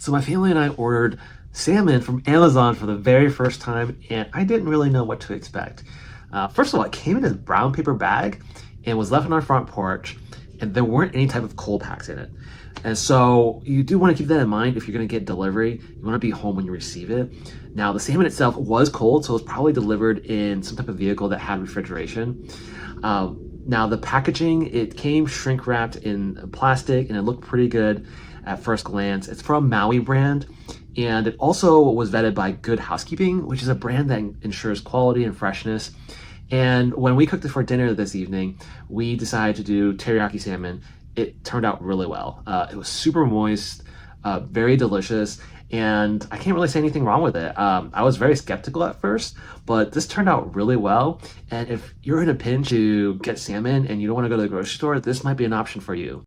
So my family and I ordered salmon from Amazon for the very first time, and I didn't really know what to expect. First of all, it came in a brown paper bag and was left on our front porch, and there weren't any type of cold packs in it. And so you do want to keep that in mind if you're going to get delivery. You want to be home when you receive it. Now, the salmon itself was cold, so it was probably delivered in some type of vehicle that had refrigeration. Now, the packaging, it came shrink wrapped in plastic, and it looked pretty good at first glance. It's from MOWI brand, and it also was vetted by Good Housekeeping, which is a brand that ensures quality and freshness. And when we cooked it for dinner this evening, we decided to do teriyaki salmon. It turned out really well. It was super moist, very delicious, and I can't really say anything wrong with it. I was very skeptical at first, but this turned out really well. And if you're in a pinch to get salmon and you don't want to go to the grocery store, this might be an option for you.